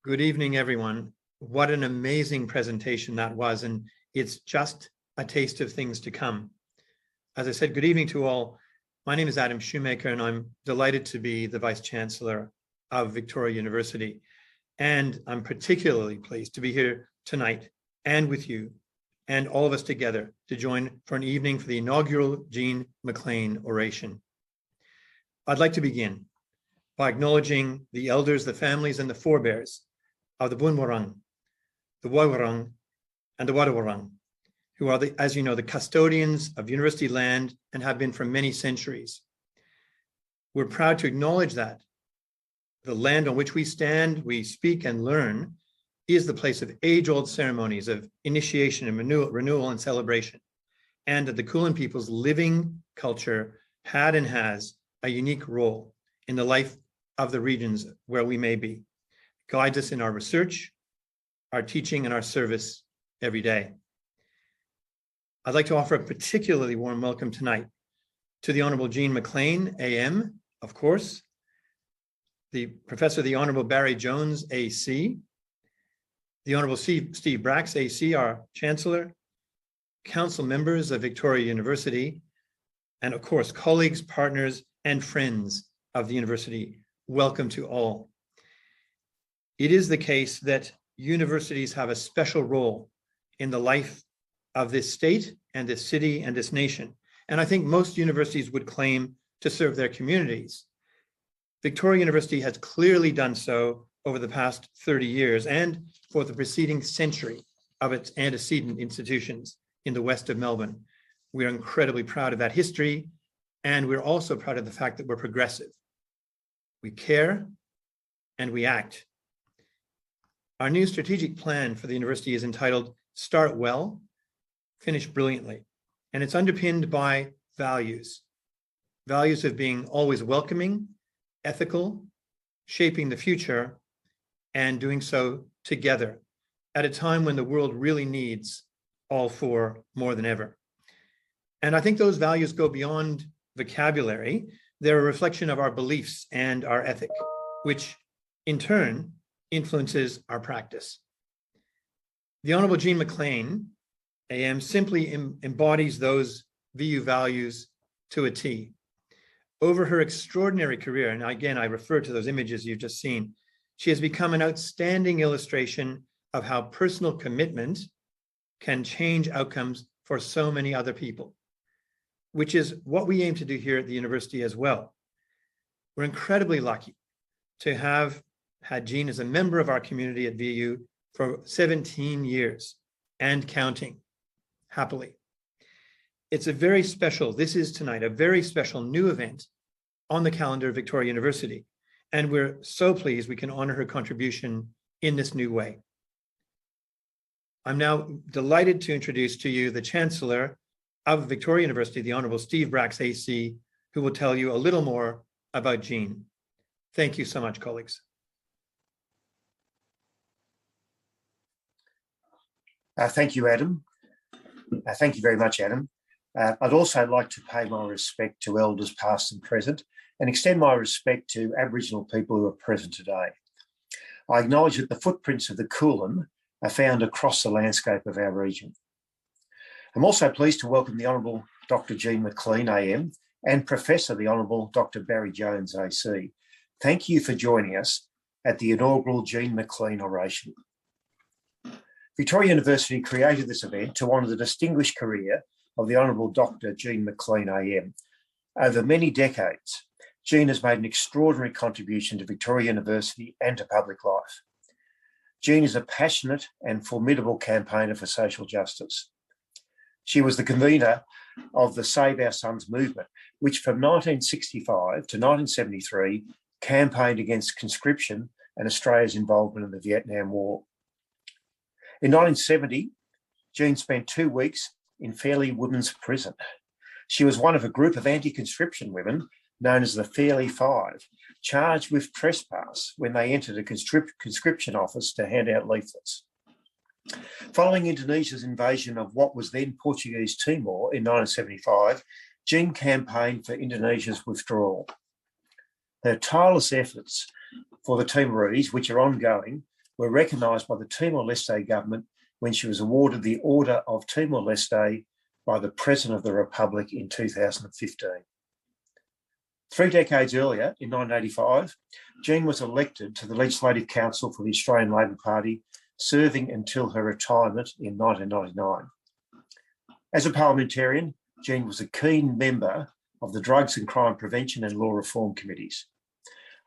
Good evening, everyone. What an amazing presentation that was, and it's just a taste of things to come. As I said, good evening to all. My name is Adam Shoemaker, and I'm delighted to be the Vice Chancellor of Victoria University. And I'm particularly pleased to be here tonight and with you and all of us together to join for an evening for the inaugural Jean McLean Oration. I'd like to begin by acknowledging the elders, the families, and the forebears of the Bunwarang, the Wawarang, and the Wadawarang, who are, as you know, the custodians of university land and have been for many centuries. We're proud to acknowledge that the land on which we stand, we speak and learn, is the place of age-old ceremonies of initiation and renewal and celebration, and that the Kulin people's living culture had and has a unique role in the life of the regions where we may be. Guides us in our research, our teaching, and our service every day. I'd like to offer a particularly warm welcome tonight to the Honorable Jean McLean, AM, of course, the Professor, the Honorable Barry Jones, AC, the Honorable Steve Brax, AC, our Chancellor, council members of Victoria University, and of course, colleagues, partners, and friends of the university. Welcome to all. It is the case that universities have a special role in the life of this state and this city and this nation. And I think most universities would claim to serve their communities. Victoria University has clearly done so over the past 30 years and for the preceding century of its antecedent institutions in the west of Melbourne. We are incredibly proud of that history, and we're also proud of the fact that we're progressive. We care and we act. Our new strategic plan for the university is entitled Start Well, Finish Brilliantly, and it's underpinned by values. Values of being always welcoming, ethical, shaping the future, and doing so together at a time when the world really needs all four more than ever. And I think those values go beyond vocabulary. They're a reflection of our beliefs and our ethic, which in turn, influences our practice. The Honorable Jean McLean, AM, simply embodies those VU values to a T. Over her extraordinary career, and again, I refer to those images you've just seen, she has become an outstanding illustration of how personal commitment can change outcomes for so many other people, which is what we aim to do here at the university as well. We're incredibly lucky to have had Jean as a member of our community at VU for 17 years and counting, happily. It's a very special, this is tonight, a very special new event on the calendar of Victoria University. And we're so pleased we can honor her contribution in this new way. I'm now delighted to introduce to you the Chancellor of Victoria University, the Honourable Steve Bracks AC, who will tell you a little more about Jean. Thank you so much, colleagues. Thank you, Adam. Thank you very much, Adam. I'd also like to pay my respect to elders past and present and extend my respect to Aboriginal people who are present today. I acknowledge that the footprints of the Kulin are found across the landscape of our region. I'm also pleased to welcome the Honourable Dr. Jean McLean, AM, and Professor the Honourable Dr. Barry Jones, AC. Thank you for joining us at the inaugural Jean McLean Oration. Victoria University created this event to honour the distinguished career of the Honourable Dr. Jean McLean, AM. Over many decades, Jean has made an extraordinary contribution to Victoria University and to public life. Jean is a passionate and formidable campaigner for social justice. She was the convener of the Save Our Sons movement, which from 1965 to 1973 campaigned against conscription and Australia's involvement in the Vietnam War. In 1970, Jean spent 2 weeks in Fairlie Women's Prison. She was one of a group of anti-conscription women known as the Fairlie Five, charged with trespass when they entered a conscription office to hand out leaflets. Following Indonesia's invasion of what was then Portuguese Timor in 1975, Jean campaigned for Indonesia's withdrawal. Her tireless efforts for the Timorese, which are ongoing, were recognised by the Timor-Leste government when she was awarded the Order of Timor-Leste by the President of the Republic in 2015. 3 decades earlier, in 1985, Jean was elected to the Legislative Council for the Australian Labor Party, serving until her retirement in 1999. As a parliamentarian, Jean was a keen member of the Drugs and Crime Prevention and Law Reform Committees.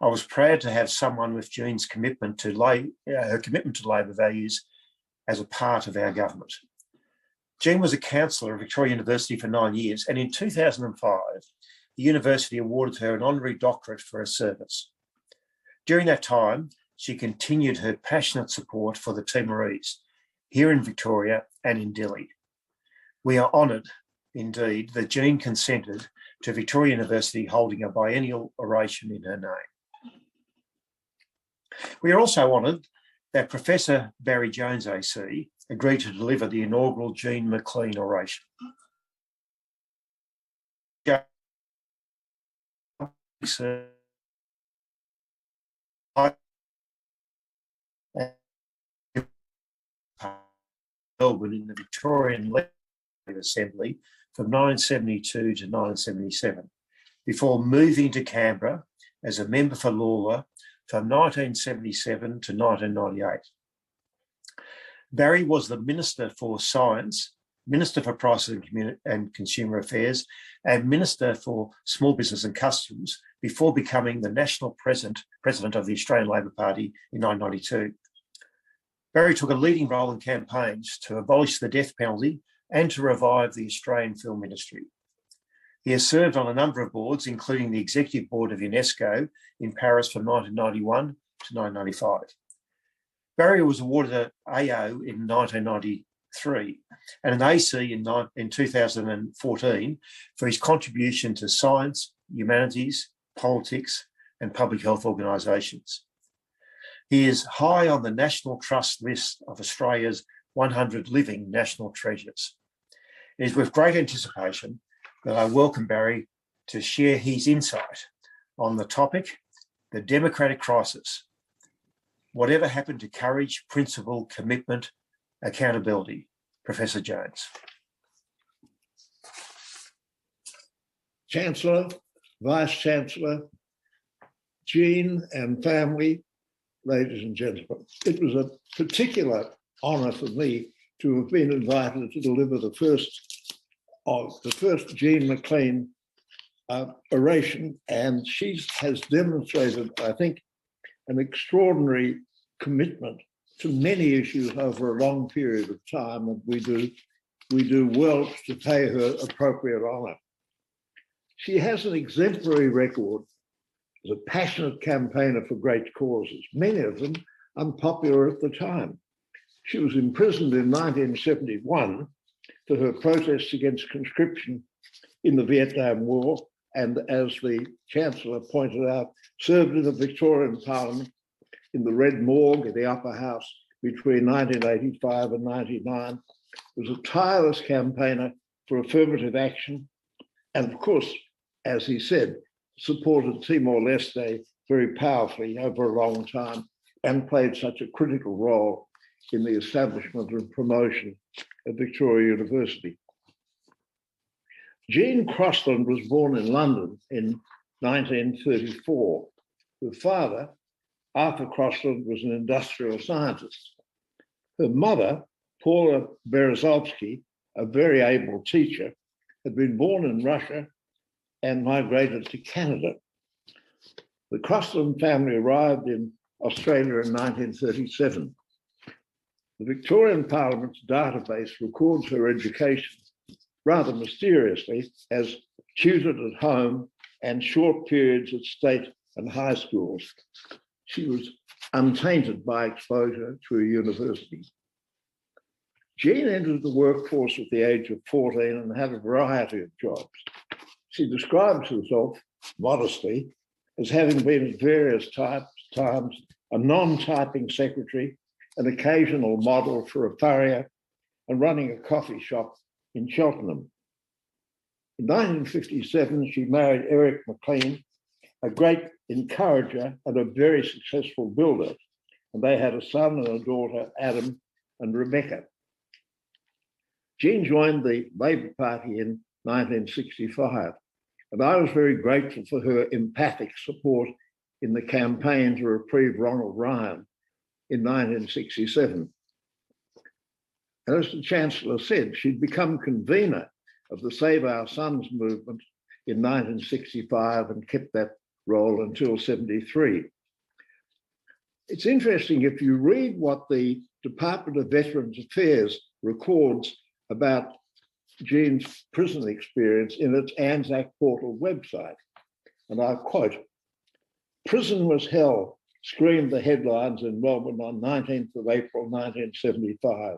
I was proud to have someone with Jean's commitment to Labor values as a part of our government. Jean was a councillor at Victoria University for 9 years, and in 2005, the university awarded her an honorary doctorate for her service. During that time, she continued her passionate support for the Timorese here in Victoria and in Delhi. We are honoured, indeed, that Jean consented to Victoria University holding a biennial oration in her name. We are also honoured that Professor Barry Jones AC agreed to deliver the inaugural Jean McLean Oration. Melbourne in the Victorian Legislative Assembly from 1972 to 1977, before moving to Canberra as a member for Lalor from 1977 to 1998. Barry was the Minister for Science, Minister for Prices and Consumer Affairs, and Minister for Small Business and Customs before becoming the National President of the Australian Labor Party in 1992. Barry took a leading role in campaigns to abolish the death penalty and to revive the Australian film industry. He has served on a number of boards, including the Executive Board of UNESCO in Paris from 1991 to 1995. Barry was awarded an AO in 1993 and an AC in 2014 for his contribution to science, humanities, politics, and public health organisations. He is high on the National Trust list of Australia's 100 living national treasures. It is with great anticipation that I welcome Barry to share his insight on the topic, the democratic crisis, Whatever happened to courage, principle, commitment, accountability? Professor Jones. Chancellor, Vice Chancellor, Jean and family, ladies and gentlemen, it was a particular honour for me to have been invited to deliver the first Jean McLean oration, and she has demonstrated, I think, an extraordinary commitment to many issues over a long period of time, and we do well to pay her appropriate honour. She has an exemplary record as a passionate campaigner for great causes, many of them unpopular at the time. She was imprisoned in 1971 for her protests against conscription in the Vietnam War, and as the Chancellor pointed out, served in the Victorian Parliament in the Red Morgue in the Upper House between 1985 and 99, was a tireless campaigner for affirmative action, and of course, as he said, supported Timor-Leste very powerfully over a long time and played such a critical role in the establishment and promotion of Victoria University. Jean Crossland was born in London in 1934. Her father, Arthur Crossland, was an industrial scientist. Her mother, Paula Berezovsky, a very able teacher, had been born in Russia and migrated to Canada. The Crossland family arrived in Australia in 1937. The Victorian Parliament's database records her education rather mysteriously as tutored at home and short periods at state and high schools. She was untainted by exposure to a university. Jean entered the workforce at the age of 14 and had a variety of jobs. She describes herself, modestly, as having been at various times a non-typing secretary, an occasional model for a furrier, and running a coffee shop in Cheltenham. In 1957, she married Eric McLean, a great encourager and a very successful builder, and they had a son and a daughter, Adam and Rebecca. Jean joined the Labour Party in 1965, and I was very grateful for her empathic support in the campaign to reprieve Ronald Ryan in 1967. And as the Chancellor said, she'd become convener of the Save Our Sons movement in 1965 and kept that role until 73. It's interesting, if you read what the Department of Veterans Affairs records about Jean's prison experience in its Anzac Portal website, and I quote, "Prison was hell," screamed the headlines in Melbourne on 19th of April 1975.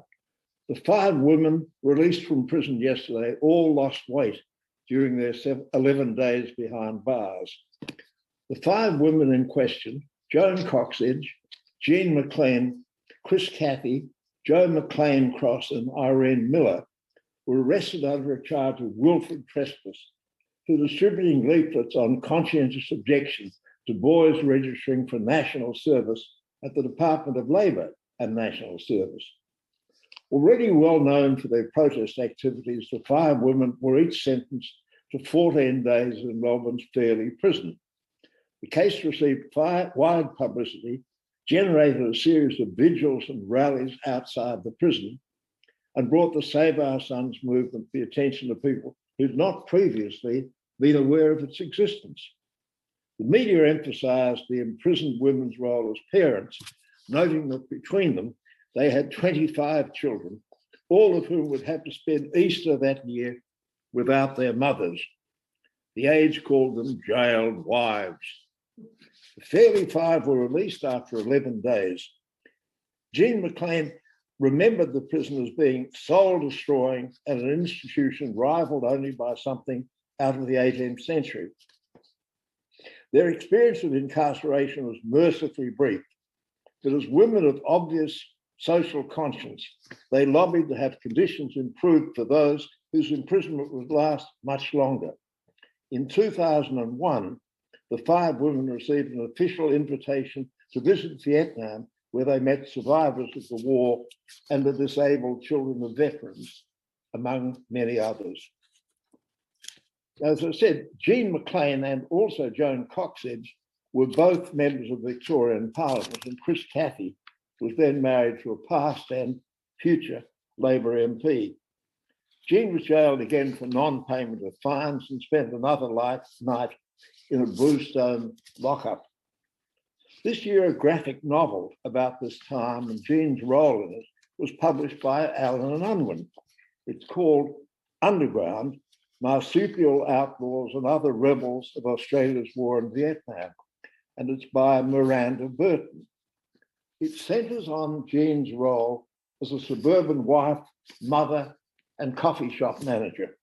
The 5 women released from prison yesterday all lost weight during their 11 days behind bars. The 5 women in question, Joan Coxedge, Jean McLean, Chris Cathy, Joe McLean Cross and Irene Miller, were arrested under a charge of willful trespass for distributing leaflets on conscientious objection to boys registering for national service at the Department of Labour and National Service. Already well known for their protest activities, the 5 women were each sentenced to 14 days in Melbourne's Fairlie prison. The case received wide publicity, generated a series of vigils and rallies outside the prison, and brought the Save Our Sons movement the attention of people who'd not previously been aware of its existence. The media emphasised the imprisoned women's role as parents, noting that between them, they had 25 children, all of whom would have to spend Easter that year without their mothers. The Age called them jailed wives. The Fairlie 5 were released after 11 days. Jean McLean remembered the prison as being soul-destroying and an institution rivaled only by something out of the 18th century. Their experience of incarceration was mercifully brief, but as women of obvious social conscience, they lobbied to have conditions improved for those whose imprisonment would last much longer. In 2001, the 5 women received an official invitation to visit Vietnam where they met survivors of the war and the disabled children of veterans, among many others. As I said, Jean McLean and also Joan Coxedge were both members of the Victorian Parliament, and Chris Cathey was then married to a past and future Labor MP. Jean was jailed again for non-payment of fines and spent another night in a bluestone lockup. This year, a graphic novel about this time and Jean's role in it was published by Allen and Unwin. It's called Underground: Marsupial Outlaws and Other Rebels of Australia's War in Vietnam, and it's by Miranda Burton. It centres on Jean's role as a suburban wife, mother, and coffee shop manager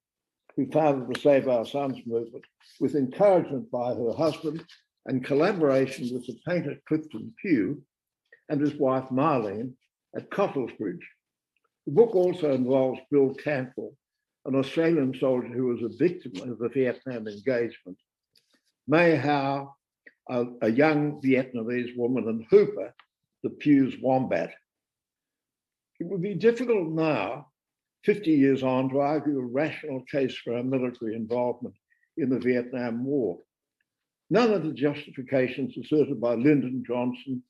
who founded the Save Our Sons movement with encouragement by her husband and collaboration with the painter Clifton Pugh and his wife Marlene at Cottlesbridge. The book also involves Bill Cantwell, an Australian soldier who was a victim of the Vietnam engagement, May Howe, a young Vietnamese woman, and Hooper, the Pugh's wombat. It would be difficult now, 50 years on, to argue a rational case for our military involvement in the Vietnam War. None of the justifications asserted by Lyndon Johnson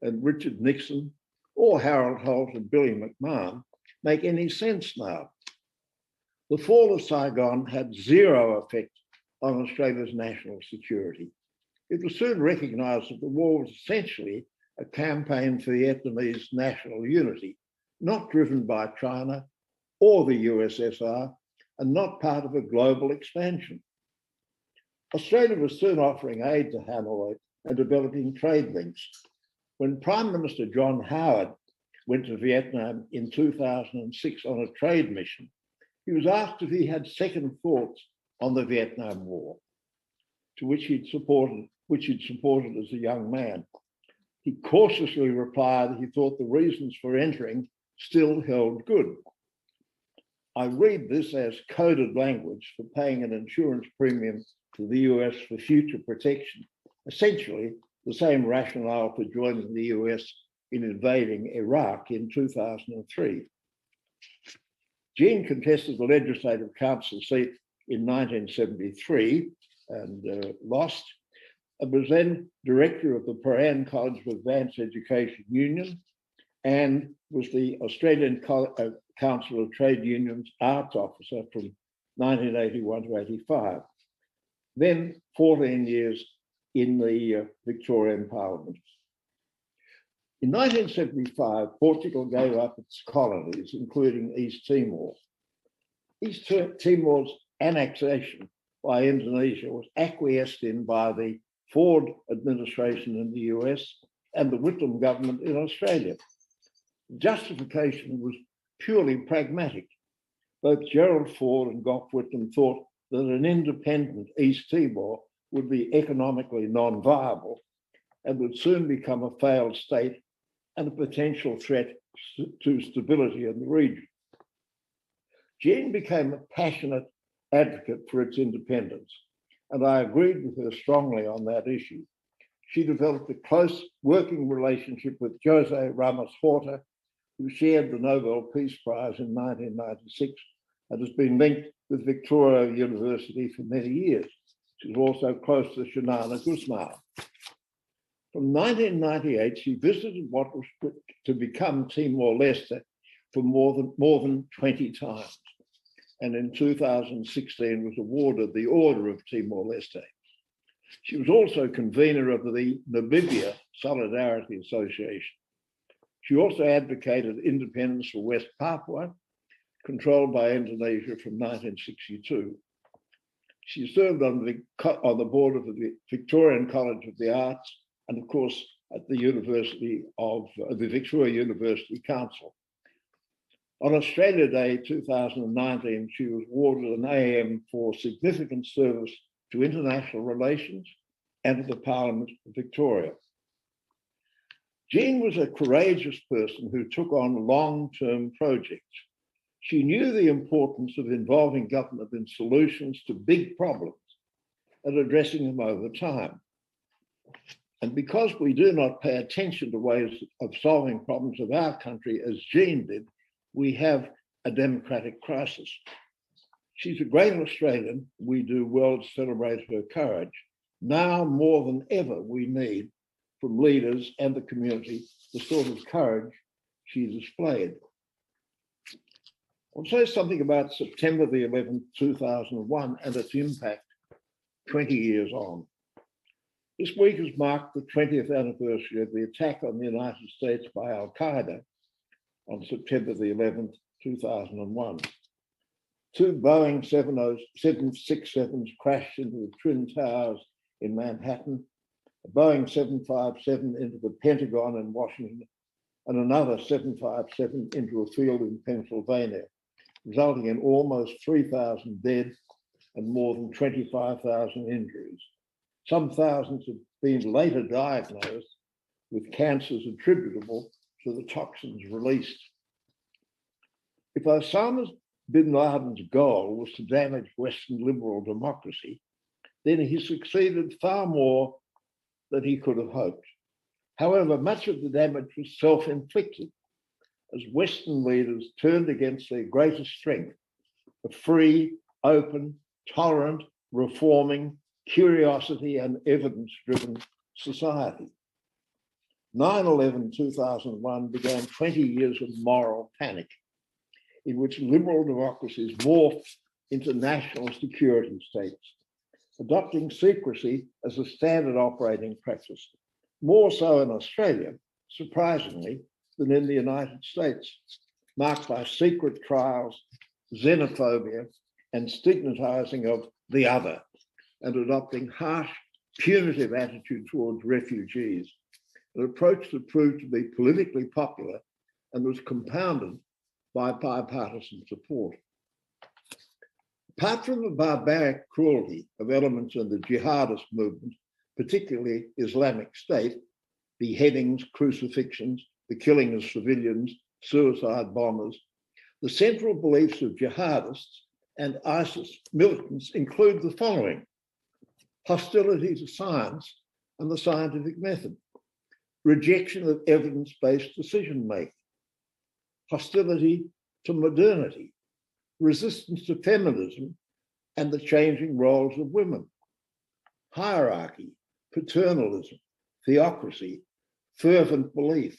and Richard Nixon or Harold Holt and Billy McMahon make any sense now. The fall of Saigon had zero effect on Australia's national security. It was soon recognised that the war was essentially a campaign for Vietnamese national unity, not driven by China or the USSR, and not part of a global expansion. Australia was soon offering aid to Hanoi and developing trade links. When Prime Minister John Howard went to Vietnam in 2006 on a trade mission, he was asked if he had second thoughts on the Vietnam War, to which he'd supported as a young man. He cautiously replied he thought the reasons for entering still held good. I read this as coded language for paying an insurance premium to the US for future protection, essentially the same rationale for joining the US in invading Iraq in 2003. Jean contested the Legislative Council seat in 1973 and lost, and was then director of the Paran College of Advanced Education Union and was the Australian Council of Trade Unions Arts Officer from 1981 to 85. Then 14 years in the Victorian Parliament. In 1975, Portugal gave up its colonies, including East Timor. East Timor's annexation by Indonesia was acquiesced in by the Ford administration in the US and the Whitlam government in Australia. Justification was purely pragmatic. Both Gerald Ford and Gough Whitlam thought that an independent East Timor would be economically non-viable and would soon become a failed state and a potential threat to stability in the region. Jean became a passionate advocate for its independence, and I agreed with her strongly on that issue. She developed a close working relationship with Jose Ramos Horta, who shared the Nobel Peace Prize in 1996 and has been linked with Victoria University for many years. She's also close to Shanana Guzman. From 1998, she visited what was to become Timor-Leste for more than 20 times, and in 2016 was awarded the Order of Timor-Leste. She was also convener of the Namibia Solidarity Association. She also advocated independence for West Papua, controlled by Indonesia from 1962. She served on the board of the Victorian College of the Arts and, of course, at the the Victoria University Council. On Australia Day 2019, she was awarded an AM for significant service to international relations and to the Parliament of Victoria. Jean was a courageous person who took on long-term projects. She knew the importance of involving government in solutions to big problems and addressing them over time. And because we do not pay attention to ways of solving problems of our country as Jean did, we have a democratic crisis. She's a great Australian. We do well to celebrate her courage. Now more than ever, we need from leaders and the community the sort of courage she displayed. I'll say something about September the 11th, 2001 and its impact 20 years on. This week has marked the 20th anniversary of the attack on the United States by Al-Qaeda on September the 11th, 2001. Two Boeing 767s crashed into the Twin Towers in Manhattan, a Boeing 757 into the Pentagon in Washington, and another 757 into a field in Pennsylvania, resulting in almost 3,000 dead and more than 25,000 injuries. Some thousands have been later diagnosed with cancers attributable to the toxins released. If Osama bin Laden's goal was to damage Western liberal democracy, then he succeeded far more than he could have hoped. However, much of the damage was self-inflicted as Western leaders turned against their greatest strength, a free, open, tolerant, reforming, curiosity and evidence-driven society. 9/11/2001 began 20 years of moral panic in which liberal democracies morphed into national security states, adopting secrecy as a standard operating practice, more so in Australia, surprisingly, than in the United States, marked by secret trials, xenophobia, and stigmatizing of the other, and adopting harsh, punitive attitude towards refugees, an approach that proved to be politically popular and was compounded by bipartisan support. Apart from the barbaric cruelty of elements in the jihadist movement, particularly Islamic State, beheadings, crucifixions, the killing of civilians, suicide bombers, the central beliefs of jihadists and ISIS militants include the following: hostility to science and the scientific method, rejection of evidence-based decision-making, hostility to modernity, resistance to feminism and the changing roles of women, hierarchy, paternalism, theocracy, fervent belief,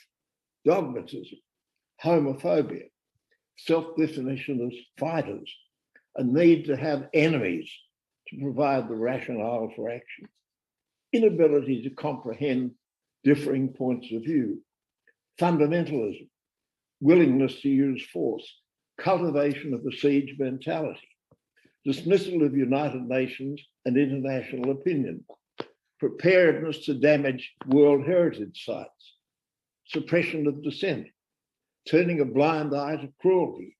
dogmatism, homophobia, self-definition as fighters, a need to have enemies to provide the rationale for action, inability to comprehend differing points of view, fundamentalism, willingness to use force, cultivation of the siege mentality, dismissal of United Nations and international opinion, preparedness to damage World Heritage sites, suppression of dissent, turning a blind eye to cruelty,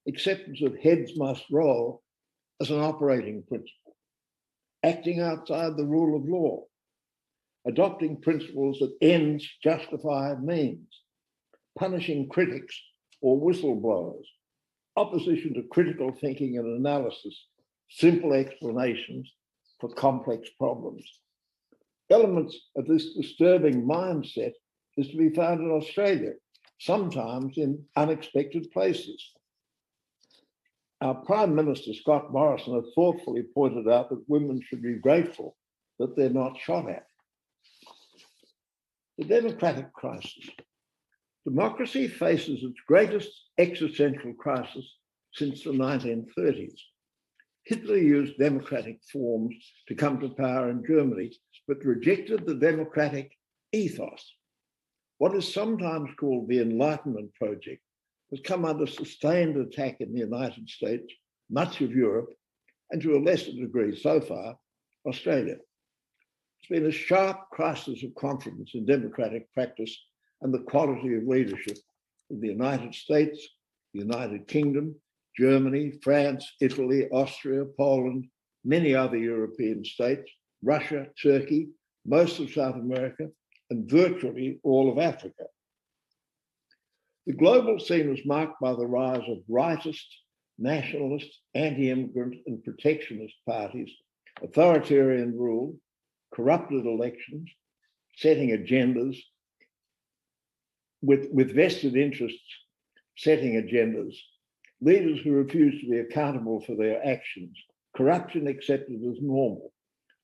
acceptance of heads must roll as an operating principle, acting outside the rule of law, adopting principles that ends justify means, punishing critics or whistleblowers, opposition to critical thinking and analysis, simple explanations for complex problems. Elements of this disturbing mindset is to be found in Australia, sometimes in unexpected places. Our Prime Minister, Scott Morrison, has thoughtfully pointed out that women should be grateful that they're not shot at. The democratic crisis. Democracy faces its greatest existential crisis since the 1930s. Hitler used democratic forms to come to power in Germany, but rejected the democratic ethos. What is sometimes called the Enlightenment project has come under sustained attack in the United States, much of Europe, and to a lesser degree so far, Australia. It's been a sharp crisis of confidence in democratic practice and the quality of leadership in the United States, the United Kingdom, Germany, France, Italy, Austria, Poland, many other European states, Russia, Turkey, most of South America, and virtually all of Africa. The global scene was marked by the rise of rightist, nationalist, anti-immigrant and protectionist parties, authoritarian rule, corrupted elections, setting agendas, with vested interests setting agendas, leaders who refuse to be accountable for their actions, corruption accepted as normal,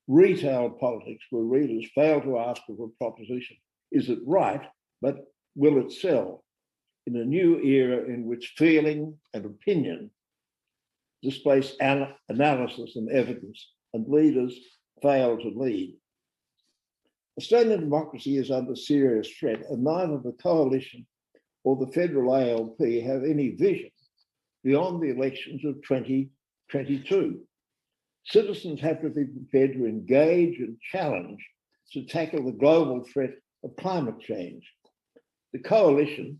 retail politics where readers fail to ask of a proposition, is it right, but will it sell? In a new era in which feeling and opinion displace analysis and evidence, and leaders fail to lead. Australian democracy is under serious threat, and neither the coalition or the federal ALP have any vision beyond the elections of 2022. Citizens have to be prepared to engage and challenge to tackle the global threat of climate change. The coalition,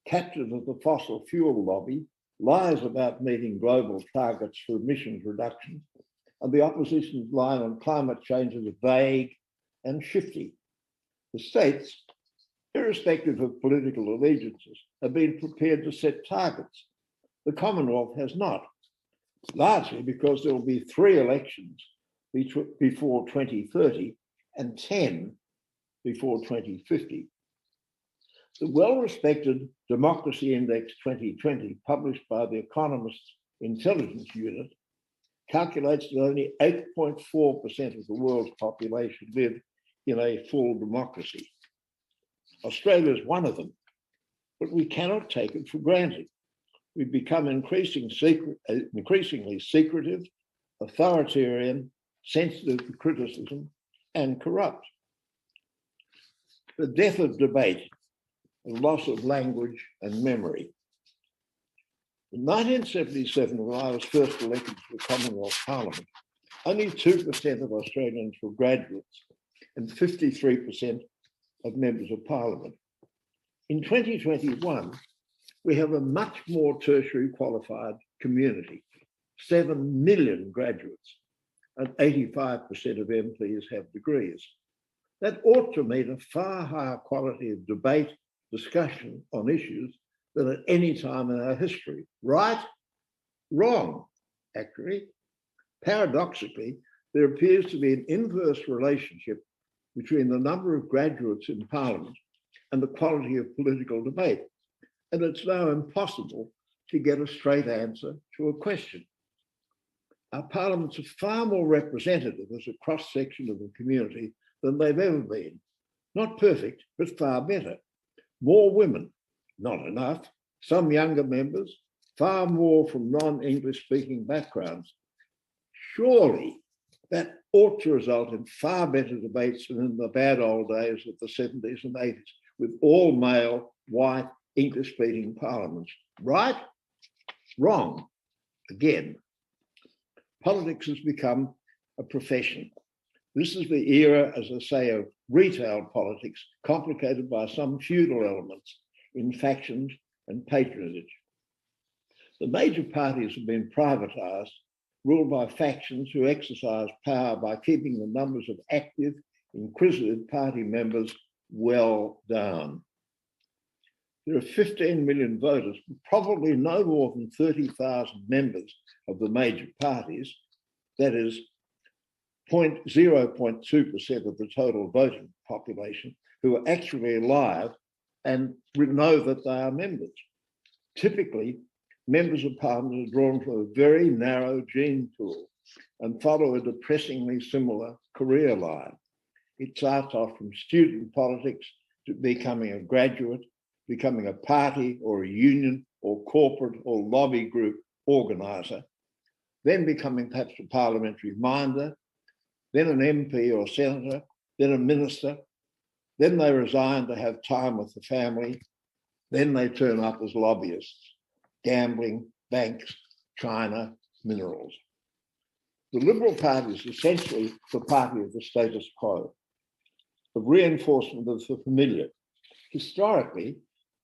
captured as the fossil fuel lobby, lies about meeting global targets for emissions reduction, and the opposition's line on climate change is vague and shifty. The states, irrespective of political allegiances, have been prepared to set targets. The Commonwealth has not, largely because there will be 3 elections before 2030 and 10 before 2050. The well-respected Democracy Index 2020, published by the Economist's Intelligence Unit, calculates that only 8.4% of the world's population live in a full democracy. Australia is one of them, but we cannot take it for granted. We've become increasingly secretive, authoritarian, sensitive to criticism, and corrupt. The death of debate and loss of language and memory. In 1977, when I was first elected to the Commonwealth Parliament, only 2% of Australians were graduates and 53% of members of Parliament. In 2021, we have a much more tertiary qualified community, 7 million graduates, and 85% of MPs have degrees. That ought to mean a far higher quality of debate, discussion on issues than at any time in our history. Right? Wrong, actually. Paradoxically, there appears to be an inverse relationship between the number of graduates in Parliament and the quality of political debate. And it's now impossible to get a straight answer to a question. Our parliaments are far more representative as a cross-section of the community than they've ever been. Not perfect, but far better. More women, not enough. Some younger members, far more from non-English speaking backgrounds. Surely that ought to result in far better debates than in the bad old days of the 70s and 80s, with all male, white, English-speaking parliaments. Right? Wrong. Again. Politics has become a profession. This is the era, as I say, of retail politics, complicated by some feudal elements in factions and patronage. The major parties have been privatised, ruled by factions who exercise power by keeping the numbers of active, inquisitive party members well down. There are 15 million voters, probably no more than 30,000 members of the major parties, that is 0.2% of the total voting population, who are actually alive and know that they are members. Typically, members of Parliament are drawn from a very narrow gene pool and follow a depressingly similar career line. It starts off from student politics to becoming a graduate, becoming a party or a union or corporate or lobby group organiser, then becoming perhaps a parliamentary minder, then an MP or senator, then a minister, then they resign to have time with the family, then they turn up as lobbyists, gambling, banks, China, minerals. The Liberal Party is essentially the party of the status quo, of reinforcement of the familiar. Historically,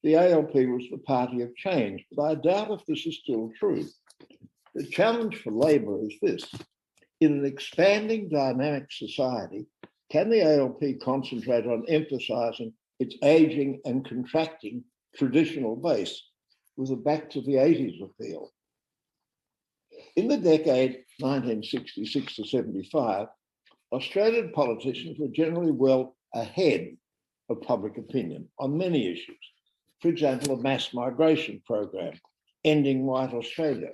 the ALP was the party of change, but I doubt if this is still true. The challenge for Labor is this. In an expanding dynamic society, can the ALP concentrate on emphasising its ageing and contracting traditional base with a back to the 80s appeal? In the decade 1966 to 75, Australian politicians were generally well ahead of public opinion on many issues. For example, the mass migration program, ending white Australia,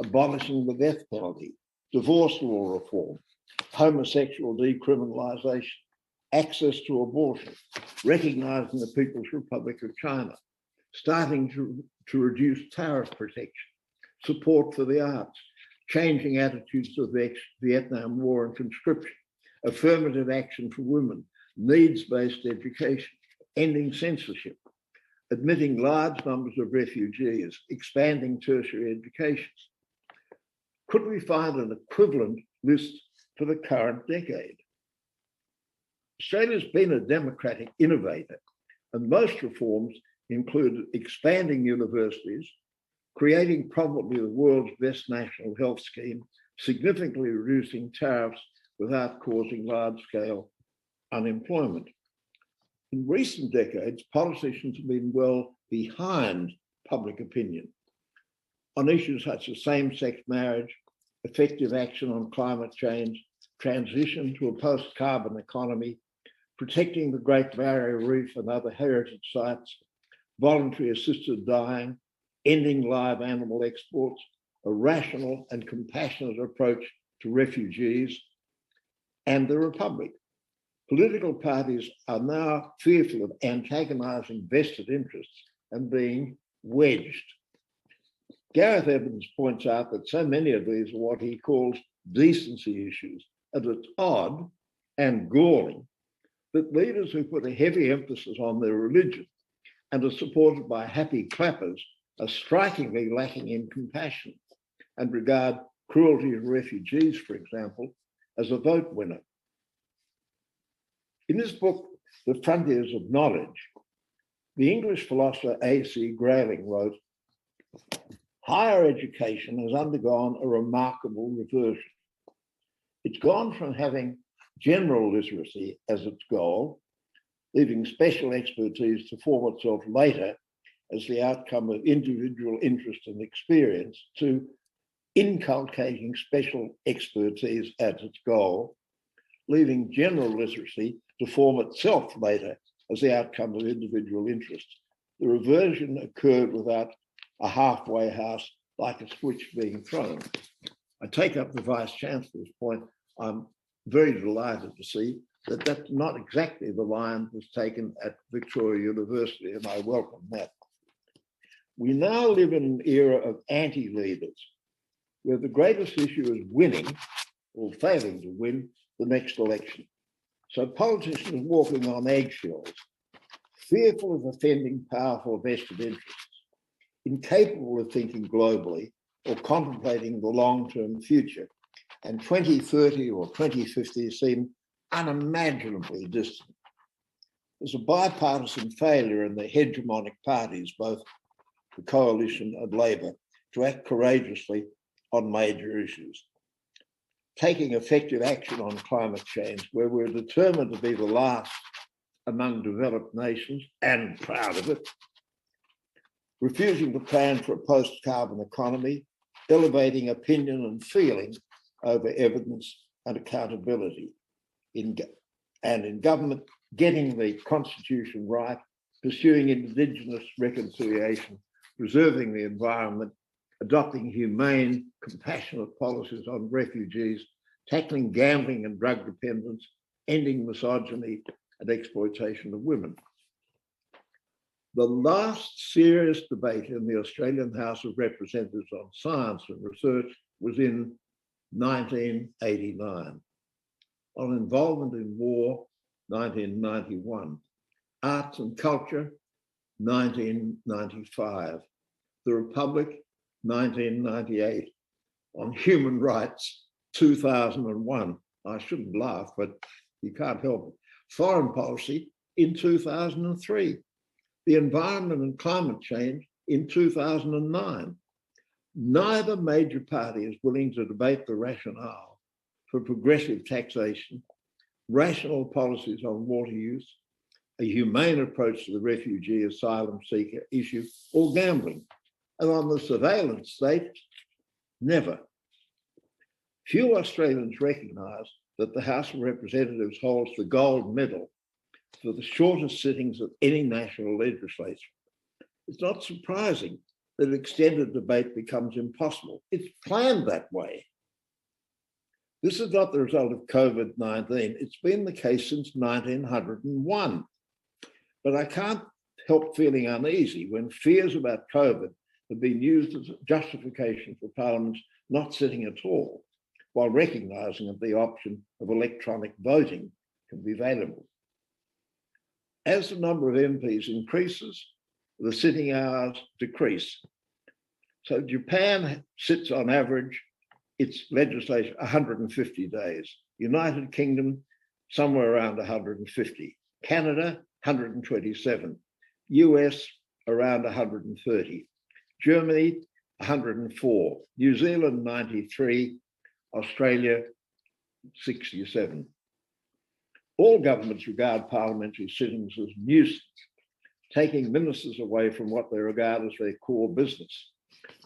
abolishing the death penalty, divorce law reform, homosexual decriminalisation, access to abortion, recognising the People's Republic of China, starting to reduce tariff protection, support for the arts, changing attitudes to the Vietnam War and conscription, affirmative action for women, needs-based education, ending censorship, admitting large numbers of refugees, expanding tertiary education. Could we find an equivalent list for the current decade? Australia's been a democratic innovator, and most reforms included expanding universities, creating probably the world's best national health scheme, significantly reducing tariffs without causing large-scale unemployment. In recent decades, politicians have been well behind public opinion on issues such as same-sex marriage, effective action on climate change, transition to a post-carbon economy, protecting the Great Barrier Reef and other heritage sites, voluntary assisted dying, ending live animal exports, a rational and compassionate approach to refugees, and the Republic. Political parties are now fearful of antagonising vested interests and being wedged. Gareth Evans points out that so many of these are what he calls decency issues, and it's odd and galling that leaders who put a heavy emphasis on their religion and are supported by happy clappers are strikingly lacking in compassion and regard cruelty to refugees, for example, as a vote winner. In his book, The Frontiers of Knowledge, the English philosopher A.C. Grayling wrote, "Higher education has undergone a remarkable reversion. It's gone from having general literacy as its goal, leaving special expertise to form itself later as the outcome of individual interest and experience, to inculcating special expertise as its goal, leaving general literacy to form itself later as the outcome of individual interest. The reversion occurred without a halfway house, like a switch being thrown." I take up the Vice-Chancellor's point. I'm very delighted to see that that's not exactly the line that's taken at Victoria University, and I welcome that. We now live in an era of anti-leaders, where the greatest issue is winning or failing to win the next election. So politicians are walking on eggshells, fearful of offending powerful vested interests, incapable of thinking globally or contemplating the long-term future, and 2030 or 2050 seem unimaginably distant. There's a bipartisan failure in the hegemonic parties, both the Coalition and Labor, to act courageously on major issues. Taking effective action on climate change, where we're determined to be the last among developed nations and proud of it. Refusing to plan for a post-carbon economy, elevating opinion and feeling over evidence and accountability. In government, getting the constitution right, pursuing Indigenous reconciliation, preserving the environment, adopting humane, compassionate policies on refugees, tackling gambling and drug dependence, ending misogyny and exploitation of women. The last serious debate in the Australian House of Representatives on science and research was in 1989. On involvement in war, 1991. Arts and culture, 1995. The Republic, 1998. On human rights, 2001. I shouldn't laugh, but you can't help it. Foreign policy in 2003. The environment and climate change in 2009. Neither major party is willing to debate the rationale for progressive taxation, rational policies on water use, a humane approach to the refugee asylum seeker issue, or gambling. And on the surveillance state, never. Few Australians recognise that the House of Representatives holds the gold medal for the shortest sittings of any national legislature. It's not surprising that extended debate becomes impossible. It's planned that way. This is not the result of COVID-19. It's been the case since 1901. But I can't help feeling uneasy when fears about COVID have been used as a justification for parliaments not sitting at all, while recognising that the option of electronic voting can be available. As the number of MPs increases, the sitting hours decrease. So Japan sits on average its legislation 150 days. United Kingdom, somewhere around 150. Canada, 127. US, around 130. Germany, 104. New Zealand, 93. Australia, 67. All governments regard parliamentary sittings as nuisance, taking ministers away from what they regard as their core business.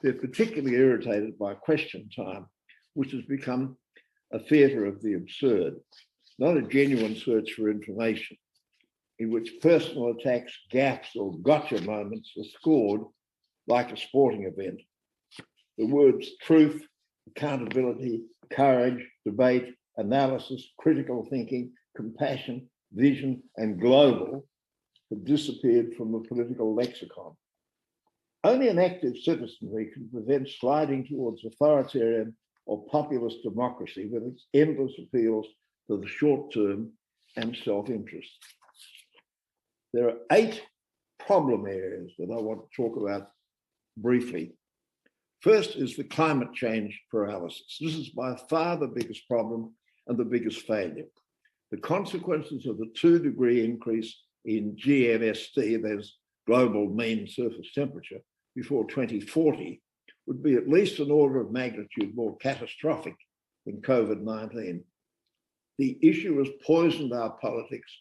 They're particularly irritated by question time, which has become a theatre of the absurd, not a genuine search for information, in which personal attacks, gaffes, or gotcha moments are scored like a sporting event. The words truth, accountability, courage, debate, analysis, critical thinking, compassion, vision, and global have disappeared from the political lexicon. Only an active citizenry can prevent sliding towards authoritarian or populist democracy with its endless appeals to the short term and self-interest. There are 8 problem areas that I want to talk about briefly. First is the climate change paralysis. This is by far the biggest problem and the biggest failure. The consequences of the 2-degree increase in GMST, there's global mean surface temperature, before 2040 would be at least an order of magnitude more catastrophic than COVID-19. The issue has poisoned our politics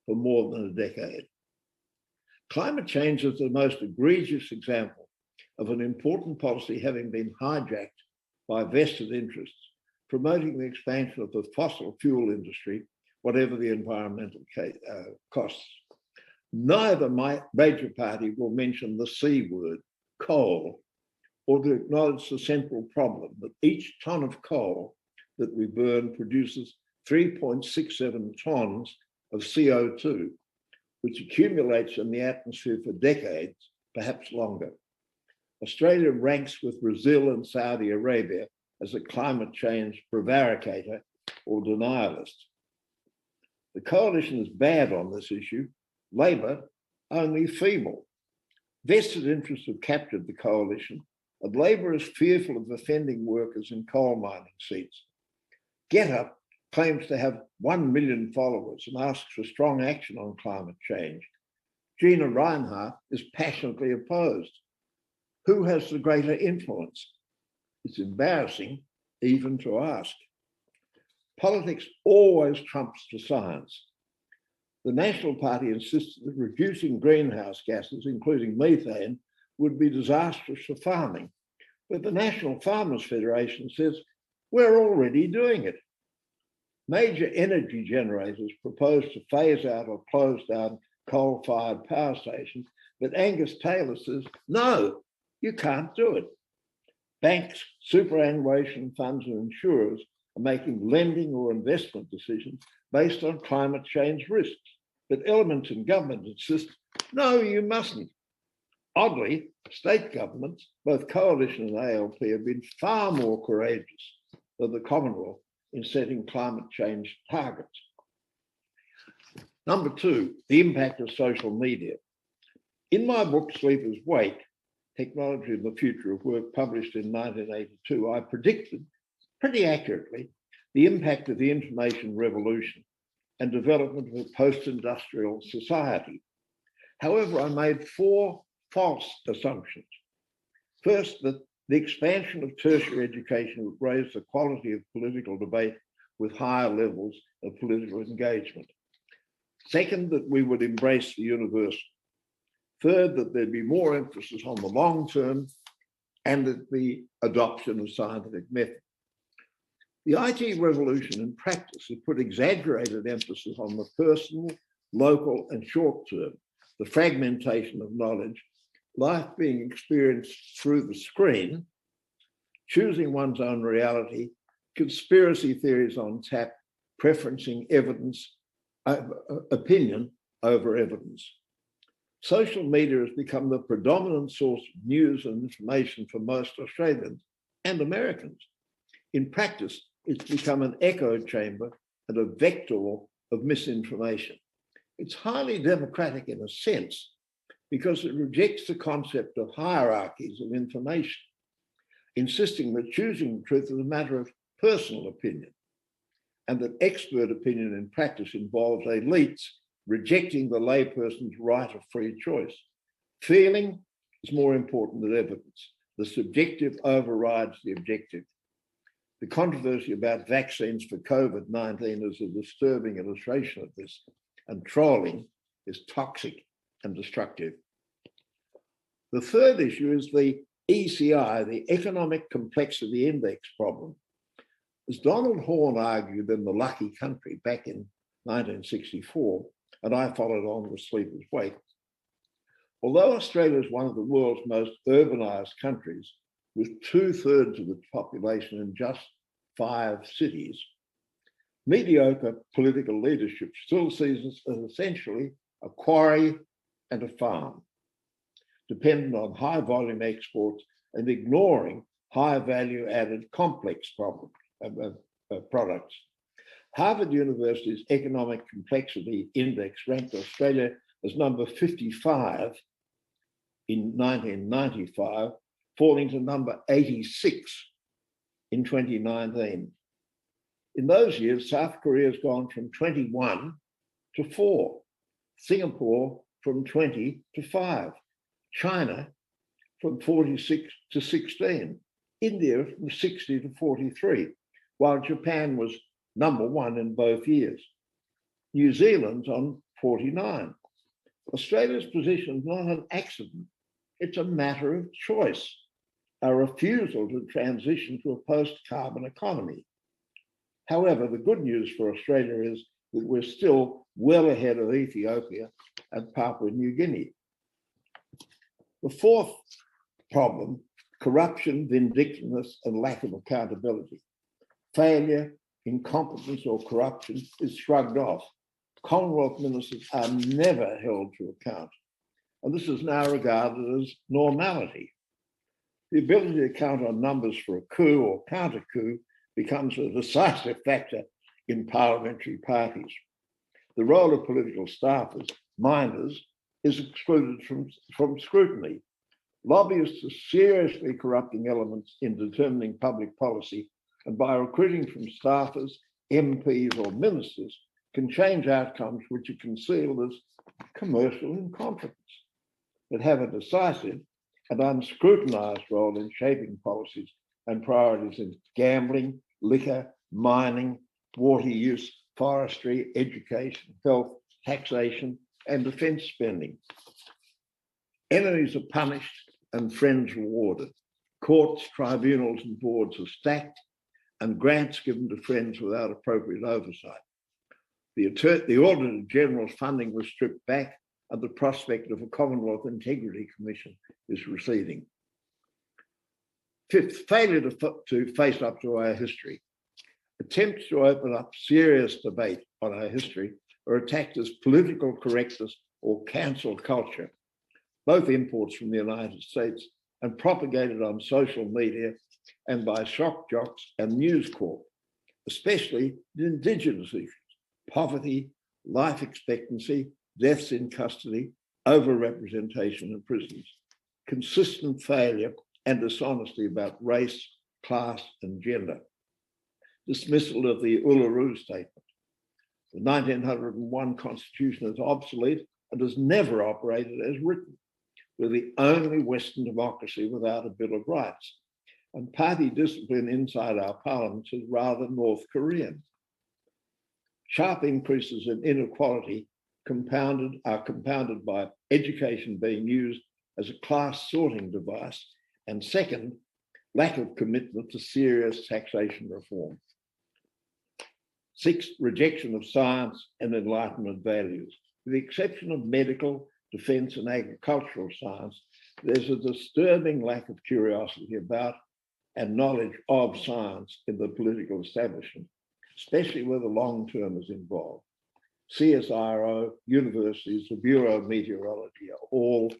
for more than a decade. Climate change is the most egregious example of an important policy having been hijacked by vested interests, promoting the expansion of the fossil fuel industry, whatever the environmental costs. Neither major party will mention the C word, coal, or to acknowledge the central problem that each tonne of coal that we burn produces 3.67 tonnes of CO2, which accumulates in the atmosphere for decades, perhaps longer. Australia ranks with Brazil and Saudi Arabia as a climate change prevaricator or denialist. The coalition is bad on this issue, Labor only feeble. Vested interests have captured the coalition, and Labor is fearful of offending workers in coal mining seats. GetUp claims to have 1 million followers and asks for strong action on climate change. Gina Reinhardt is passionately opposed. Who has the greater influence? It's embarrassing even to ask. Politics always trumps the science. The National Party insisted that reducing greenhouse gases, including methane, would be disastrous for farming. But the National Farmers Federation says, we're already doing it. Major energy generators propose to phase out or close down coal-fired power stations, but Angus Taylor says, no, you can't do it. Banks, superannuation funds, and insurers are making lending or investment decisions based on climate change risks. But elements in government insist, no, you mustn't. Oddly, state governments, both coalition and ALP, have been far more courageous than the Commonwealth in setting climate change targets. Number 2, the impact of social media. In my book, Sleepers Wake, Technology and the Future of Work, published in 1982, I predicted pretty accurately the impact of the information revolution and development of a post-industrial society. However, I made 4 false assumptions. First, that the expansion of tertiary education would raise the quality of political debate with higher levels of political engagement. Second, that we would embrace the universal. Third, that there'd be more emphasis on the long term and that the adoption of scientific method. The IT revolution in practice has put exaggerated emphasis on the personal, local and short-term, the fragmentation of knowledge, life being experienced through the screen, choosing one's own reality, conspiracy theories on tap, preferencing opinion over evidence. Social media has become the predominant source of news and information for most Australians and Americans. In practice, it's become an echo chamber and a vector of misinformation. It's highly democratic in a sense because it rejects the concept of hierarchies of information, insisting that choosing the truth is a matter of personal opinion, and that expert opinion in practice involves elites rejecting the layperson's right of free choice. Feeling is more important than evidence. The subjective overrides the objective. The controversy about vaccines for COVID-19 is a disturbing illustration of this, and trolling is toxic and destructive. The third issue is the ECI, the Economic Complexity Index problem. As Donald Horne argued in The Lucky Country back in 1964, and I followed on with Sleeper's Wake, although Australia is one of the world's most urbanised countries, with 2/3 of its population in just 5 cities, mediocre political leadership still sees us as essentially a quarry and a farm, dependent on high volume exports and ignoring high value added complex products. Harvard University's Economic Complexity Index ranked Australia as number 55 in 1995, falling to number 86 in 2019. In those years, South Korea has gone from 21 to 4, Singapore from 20 to 5, China from 46 to 16, India from 60 to 43, while Japan was number 1 in both years. New Zealand's on 49. Australia's position is not an accident. It's a matter of choice, a refusal to transition to a post-carbon economy. However, the good news for Australia is that we're still well ahead of Ethiopia and Papua New Guinea. The fourth problem, corruption, vindictiveness, and lack of accountability. Failure, incompetence, or corruption is shrugged off. Commonwealth ministers are never held to account, and this is now regarded as normality. The ability to count on numbers for a coup or counter-coup becomes a decisive factor in parliamentary parties. The role of political staffers, minders, is excluded from scrutiny. Lobbyists are seriously corrupting elements in determining public policy, and by recruiting from staffers, MPs, or ministers, can change outcomes which are concealed as commercial incompetence, but have a decisive and unscrutinised role in shaping policies and priorities in gambling, liquor, mining, water use, forestry, education, health, taxation, and defence spending. Enemies are punished and friends rewarded. Courts, tribunals, and boards are stacked, and grants given to friends without appropriate oversight. The Auditor General's funding was stripped back, and the prospect of a Commonwealth Integrity Commission is receding. Fifth, failure to face up to our history. Attempts to open up serious debate on our history are attacked as political correctness or cancel culture, both imports from the United States and propagated on social media and by shock jocks and News Corp, especially the Indigenous issues, poverty, life expectancy, deaths in custody, overrepresentation in prisons, consistent failure and dishonesty about race, class, and gender, dismissal of the Uluru Statement. The 1901 Constitution is obsolete and has never operated as written. We're the only Western democracy without a Bill of Rights, and party discipline inside our parliaments is rather North Korean. Sharp increases in inequality are compounded by education being used as a class sorting device, and second, lack of commitment to serious taxation reform. Sixth, rejection of science and Enlightenment values. With the exception of medical, defense, and agricultural science, there's a disturbing lack of curiosity about and knowledge of science in the political establishment, especially where the long term is involved. CSIRO, universities, the Bureau of Meteorology are all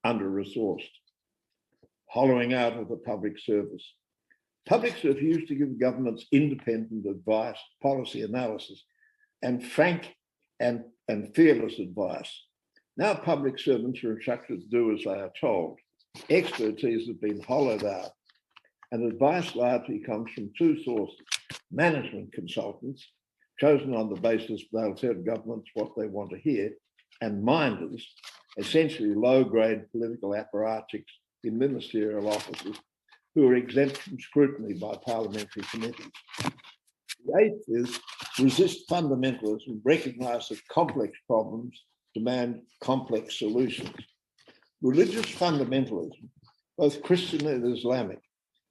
under-resourced, hollowing out of the public service. Public service used to give governments independent advice, policy analysis, and frank and fearless advice. Now public servants are instructed to do as they are told. Expertise has been hollowed out, and advice largely comes from two sources: management consultants, chosen on the basis they'll tell governments what they want to hear, and minders, essentially low-grade political apparatchiks in ministerial offices who are exempt from scrutiny by parliamentary committees. The eighth is resist fundamentalism, recognise that complex problems demand complex solutions. Religious fundamentalism, both Christian and Islamic,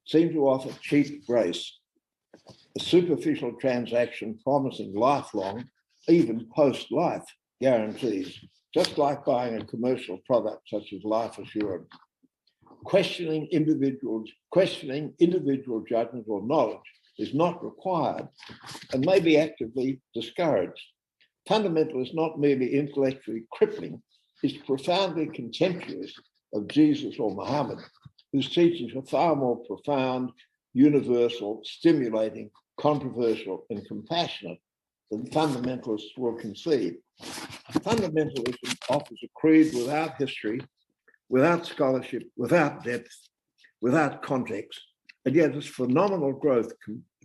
seem to offer cheap grace, a superficial transaction promising lifelong, even post-life guarantees, just like buying a commercial product such as life assurance. Questioning individual judgment or knowledge is not required and may be actively discouraged. Fundamental is not merely intellectually crippling, it's profoundly contemptuous of Jesus or Muhammad, whose teachings are far more profound, universal, stimulating, controversial, and compassionate than fundamentalists will concede. Fundamentalism offers a creed without history, without scholarship, without depth, without context, and yet its phenomenal growth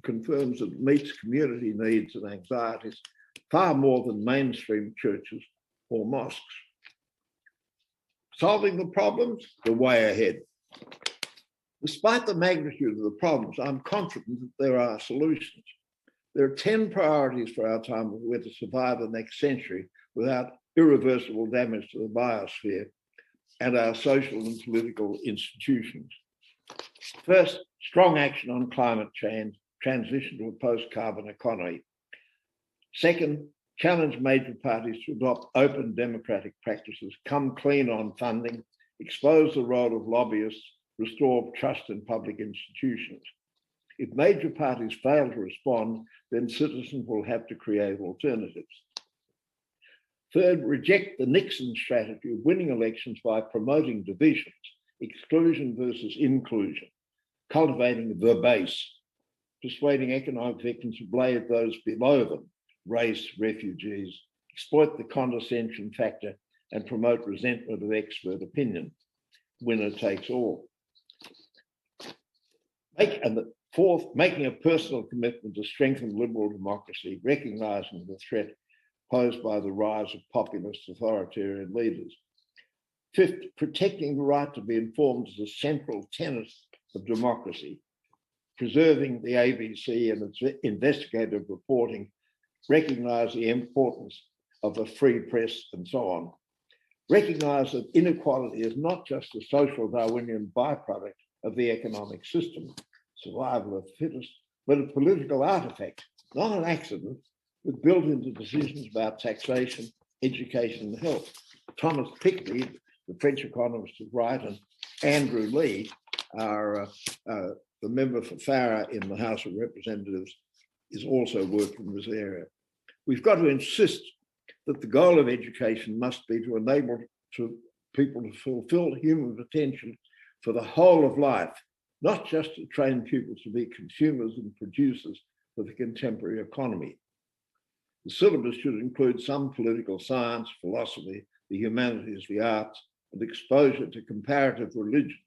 confirms that it meets community needs and anxieties far more than mainstream churches or mosques. Solving the problems, the way ahead. Despite the magnitude of the problems, I'm confident that there are solutions. There are 10 priorities for our time if we're to survive the next century without irreversible damage to the biosphere and our social and political institutions. First, strong action on climate change, transition to a post-carbon economy. Second, challenge major parties to adopt open democratic practices, come clean on funding, expose the role of lobbyists, restore trust in public institutions. If major parties fail to respond, then citizens will have to create alternatives. Third, reject the Nixon strategy of winning elections by promoting divisions, exclusion versus inclusion, cultivating the base, persuading economic victims to blame those below them, race, refugees, exploit the condescension factor, and promote resentment of expert opinion. Winner takes all. Fourth, making a personal commitment to strengthen liberal democracy, recognizing the threat posed by the rise of populist authoritarian leaders. Fifth, protecting the right to be informed is a central tenet of democracy. Preserving the ABC and its investigative reporting, recognize the importance of a free press, and so on. Recognize that inequality is not just a social Darwinian byproduct of the economic system, survival of the fittest, but a political artifact, not an accident, but built into decisions about taxation, education, and health. Thomas Piketty, the French economist is right, and Andrew Lee, the member for Farrer in the House of Representatives, is also working in this area. We've got to insist that the goal of education must be to enable people to fulfill human potential for the whole of life, not just to train pupils to be consumers and producers for the contemporary economy. The syllabus should include some political science, philosophy, the humanities, the arts, and exposure to comparative religion,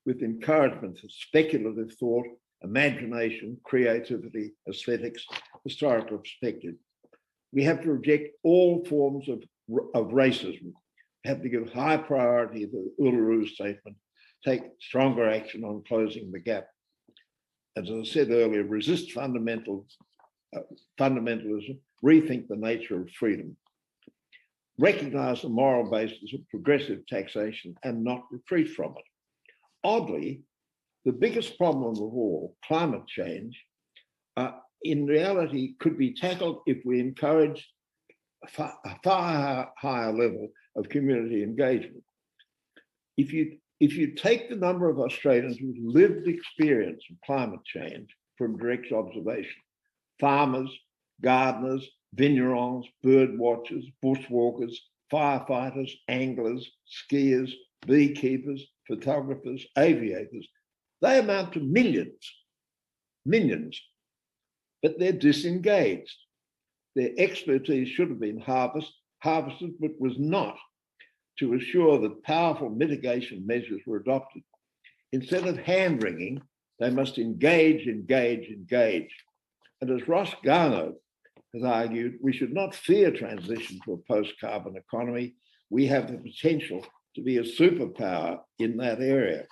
with encouragement for speculative thought, imagination, creativity, aesthetics, historical perspective. We have to reject all forms of racism, have to give high priority to the Uluru Statement, take stronger action on closing the gap. As I said earlier, resist fundamentalism, rethink the nature of freedom. Recognize the moral basis of progressive taxation and not retreat from it. Oddly, the biggest problem of all, climate change, in reality could be tackled if we encourage a far higher level of community engagement. If you take the number of Australians with lived experience of climate change from direct observation, farmers, gardeners, vignerons, bird watchers, bushwalkers, firefighters, anglers, skiers, beekeepers, photographers, aviators, they amount to millions, but they're disengaged. Their expertise should have been harvested, but was not, to assure that powerful mitigation measures were adopted. Instead of hand-wringing, they must engage. And as Ross Garnaut has argued, we should not fear transition to a post-carbon economy. We have the potential to be a superpower in that area.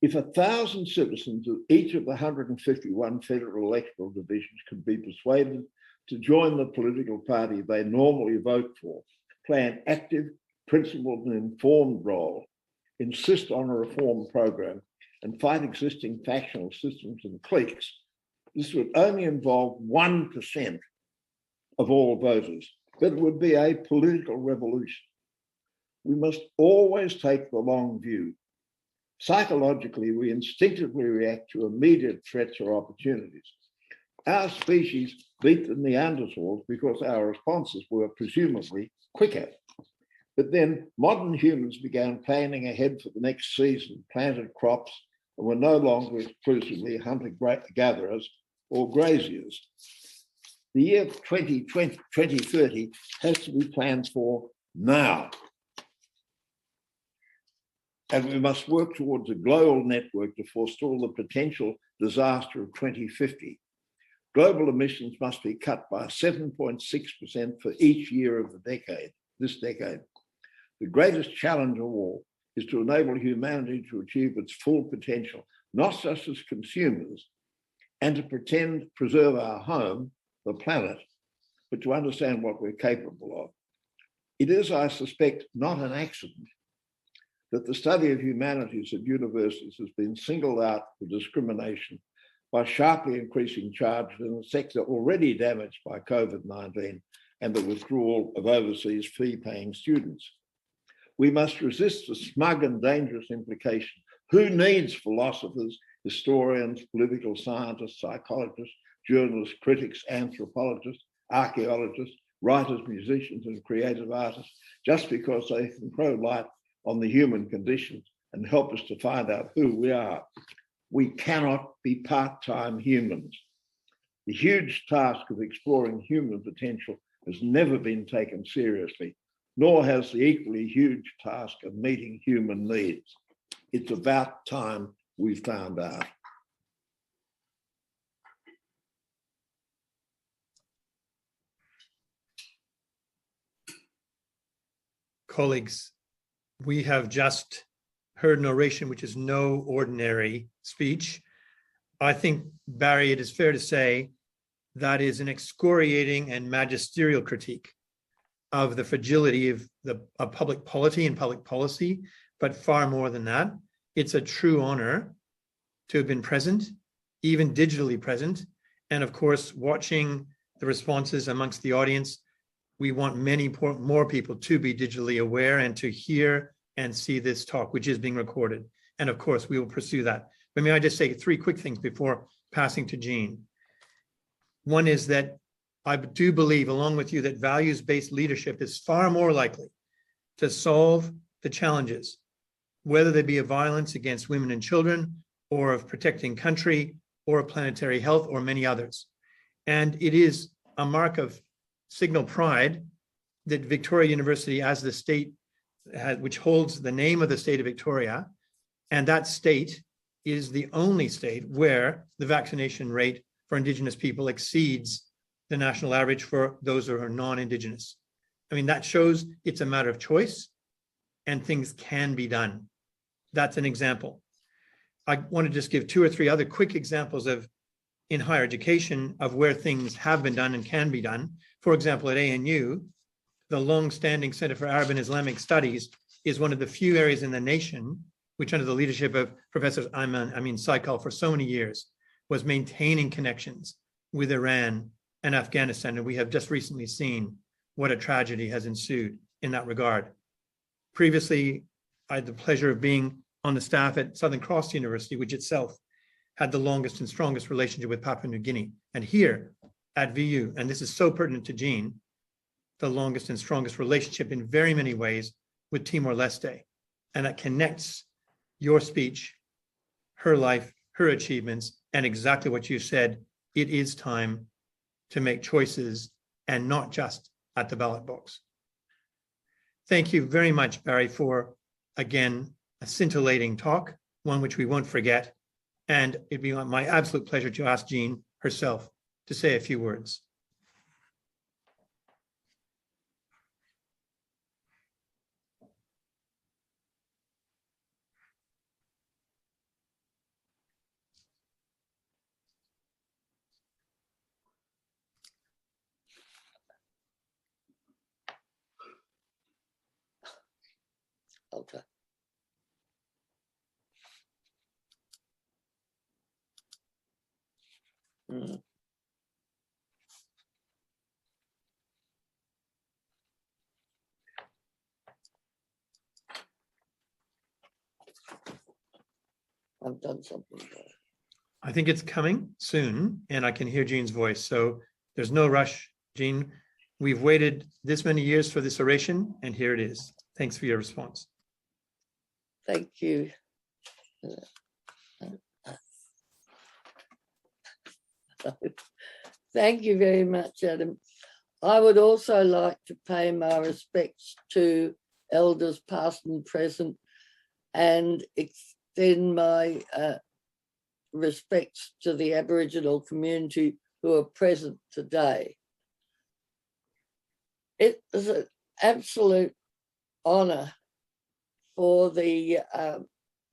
If 1,000 citizens of each of the 151 federal electoral divisions could be persuaded to join the political party they normally vote for, play an active, principled and informed role, insist on a reform program, and fight existing factional systems and cliques, this would only involve 1% of all voters, but it would be a political revolution. We must always take the long view. Psychologically, we instinctively react to immediate threats or opportunities. Our species beat the Neanderthals because our responses were presumably quicker. But then modern humans began planning ahead for the next season, planted crops, and were no longer exclusively hunter-gatherers or graziers. The year 2030 has to be planned for now. And we must work towards a global network to forestall the potential disaster of 2050. Global emissions must be cut by 7.6% for each year of this decade. The greatest challenge of all is to enable humanity to achieve its full potential, not just as consumers, and to preserve our home, the planet, but to understand what we're capable of. It is, I suspect, not an accident that the study of humanities at universities has been singled out for discrimination by sharply increasing charges in a sector already damaged by COVID-19 and the withdrawal of overseas fee-paying students. We must resist the smug and dangerous implication. Who needs philosophers, historians, political scientists, psychologists, journalists, critics, anthropologists, archaeologists, writers, musicians, and creative artists, just because they can throw light on the human condition and help us to find out who we are. We cannot be part-time humans. The huge task of exploring human potential has never been taken seriously, nor has the equally huge task of meeting human needs. It's about time we found out. Colleagues, we have just heard an oration, which is no ordinary speech. I think, Barry, it is fair to say that is an excoriating and magisterial critique of the fragility of public polity and public policy, but far more than that, it's a true honor to have been present, even digitally present, and of course, watching the responses amongst the audience. We want many more people to be digitally aware and to hear and see this talk, which is being recorded. And of course, we will pursue that. But may I just say 3 quick things before passing to Jean. One is that I do believe, along with you, that values-based leadership is far more likely to solve the challenges, whether they be of violence against women and children, or of protecting country, or of planetary health, or many others. And it is a mark of signal pride that Victoria University, as the state which holds the name of the state of Victoria, and that state is the only state where the vaccination rate for Indigenous people exceeds the national average for those who are non-Indigenous. I mean, that shows it's a matter of choice and things can be done. That's an example. I want to just give 2 or 3 other quick examples of in higher education of where things have been done and can be done. For example, at ANU, the long-standing Center for Arab and Islamic Studies is one of the few areas in the nation which, under the leadership of Professor Saikal for so many years, was maintaining connections with Iran and Afghanistan, and we have just recently seen what a tragedy has ensued in that regard. Previously, I had the pleasure of being on the staff at Southern Cross University, which itself had the longest and strongest relationship with Papua New Guinea. And here at VU, and this is so pertinent to Jean, the longest and strongest relationship in very many ways with Timor-Leste. And that connects your speech, her life, her achievements, and exactly what you said. It is time to make choices and not just at the ballot box. Thank you very much, Barry, for, again, a scintillating talk, one which we won't forget. And it'd be my absolute pleasure to ask Jean herself to say a few words. Okay. I've done something there. I think it's coming soon, and I can hear Jean's voice. So there's no rush, Jean. We've waited this many years for this oration, and here it is. Thanks for your response. Thank you. Thank you very much, Adam. I would also like to pay my respects to elders past and present and extend my respects to the Aboriginal community who are present today. It is an absolute honour for the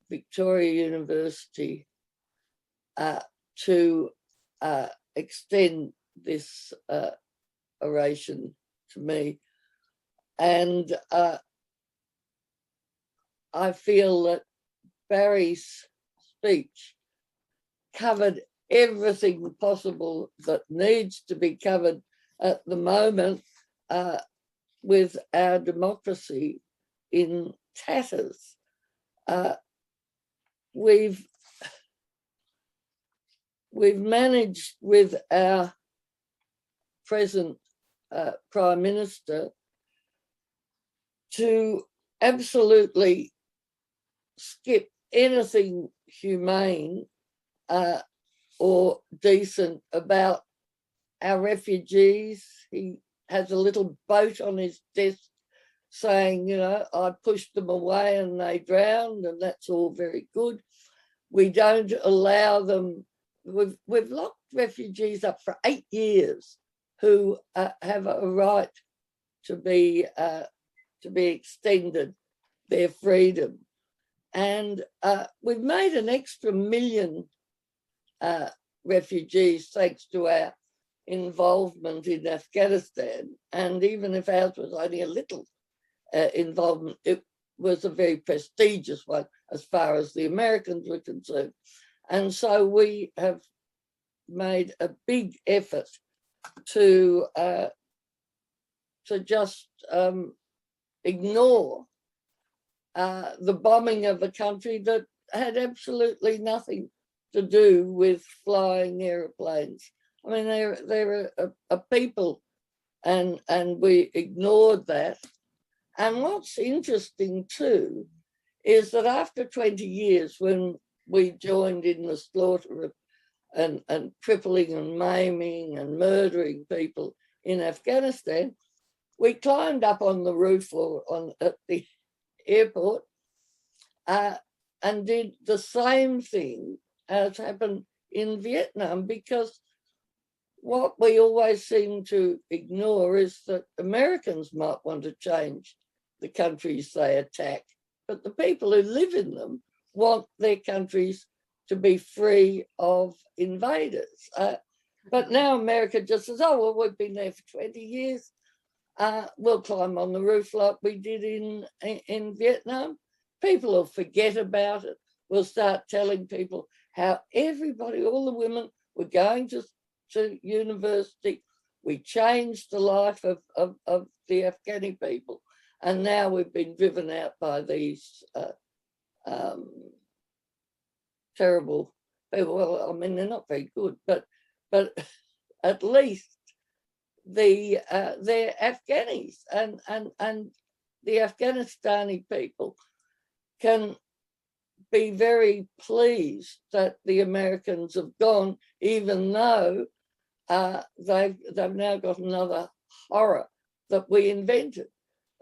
Victoria University to extend this oration to me. And I feel that Barry's speech covered everything possible that needs to be covered at the moment with our democracy in tatters. We've managed with our present Prime Minister to absolutely skip anything humane or decent about our refugees. He has a little boat on his desk saying, you know, I pushed them away and they drowned, and that's all very good. We don't allow them. We've locked refugees up for 8 years who have a right to be extended their freedom. And we've made an extra 1 million refugees thanks to our involvement in Afghanistan. And even if ours was only a little involvement, it was a very prestigious one as far as the Americans were concerned. And so we have made a big effort to just ignore the bombing of a country that had absolutely nothing to do with flying aeroplanes. I mean, they're a people, and we ignored that. And what's interesting too is that after 20 years, when we joined in the slaughter of and crippling and maiming and murdering people in Afghanistan, we climbed up on the roof or at the airport and did the same thing as happened in Vietnam, because what we always seem to ignore is that Americans might want to change the countries they attack, but the people who live in them want their countries to be free of invaders. But now America just says, oh, well, we've been there for 20 years. We'll climb on the roof like we did in Vietnam. People will forget about it. We'll start telling people how everybody, all the women were going to university, We changed the life of the Afghani people, and now we've been driven out by these terrible people. Well, I mean, they're not very good, but at least they're Afghanis, and the Afghanistani people can be very pleased that the Americans have gone, even though they've now got another horror that we invented.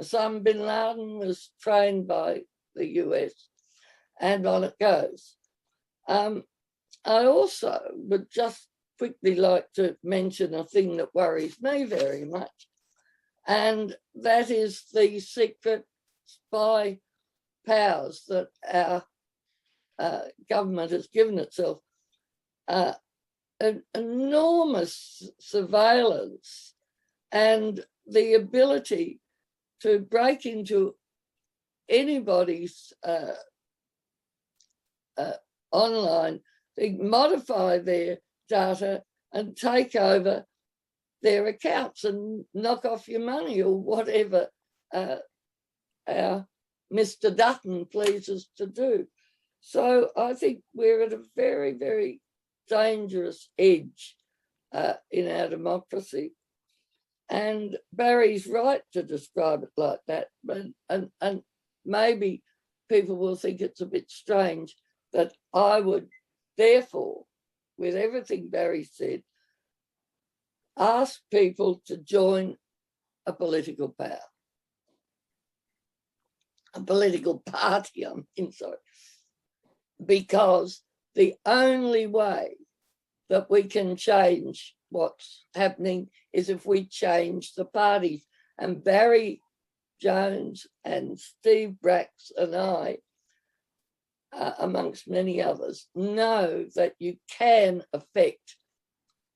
Osama bin Laden was trained by the US, and on it goes. I also would just quickly like to mention a thing that worries me very much, and that is the secret spy powers that our government has given itself. An enormous surveillance and the ability to break into anybody's online, they modify their data and take over their accounts and knock off your money or whatever our Mr. Dutton pleases to do. So I think we're at a very, very dangerous edge in our democracy. And Barry's right to describe it like that. And maybe people will think it's a bit strange that I would, therefore, with everything Barry said, ask people to join a political power. A political party, I mean, sorry. Because the only way that we can change what's happening is if we change the parties. And Barry Jones and Steve Bracks and I, amongst many others, know that you can affect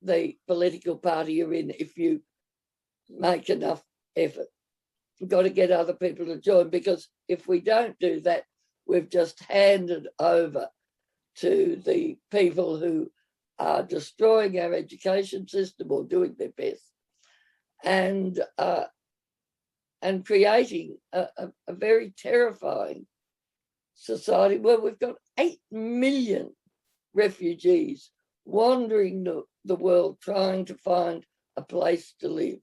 the political party you're in if you make enough effort. You've got to get other people to join, because if we don't do that, we've just handed over to the people who are destroying our education system or doing their best, and creating a very terrifying society where we've got 8 million refugees wandering the world trying to find a place to live.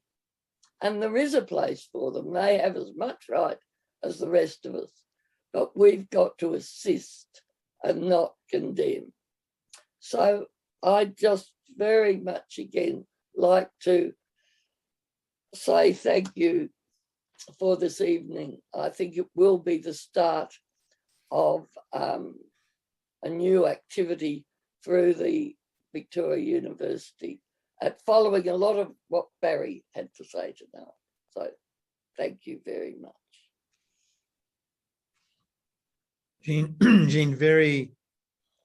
And there is a place for them. They have as much right as the rest of us, but we've got to assist and not condemn. So I just very much again like to say thank you for this evening. I think it will be the start of a new activity through the Victoria University, at following a lot of what Barry had to say tonight. So thank you very much. Jean, very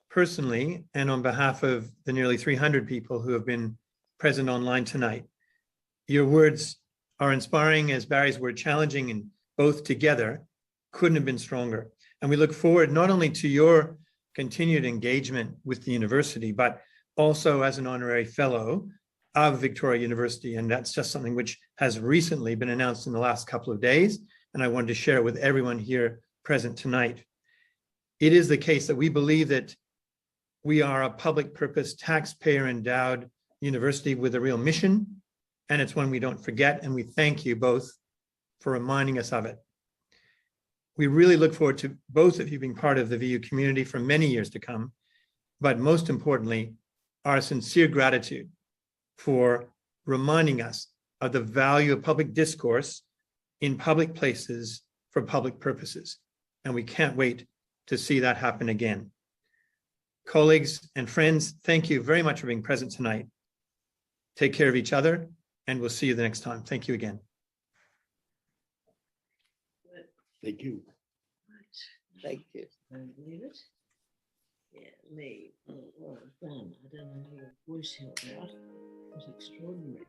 personally, and on behalf of the nearly 300 people who have been present online tonight, your words are inspiring, as Barry's were challenging, and both together couldn't have been stronger. And we look forward not only to your continued engagement with the university, but also as an honorary fellow of Victoria University. And that's just something which has recently been announced in the last couple of days. And I wanted to share it with everyone here present tonight. It is the case that we believe that we are a public purpose, taxpayer endowed university with a real mission. And it's one we don't forget. And we thank you both for reminding us of it. We really look forward to both of you being part of the VU community for many years to come, but most importantly, our sincere gratitude for reminding us of the value of public discourse in public places for public purposes. And we can't wait to see that happen again. Colleagues and friends, thank you very much for being present tonight. Take care of each other, and we'll see you the next time. Thank you again. Thank you. Thank you. Leave it. Yeah, leave. Oh, well done. I don't know how your voice held out. It was extraordinary.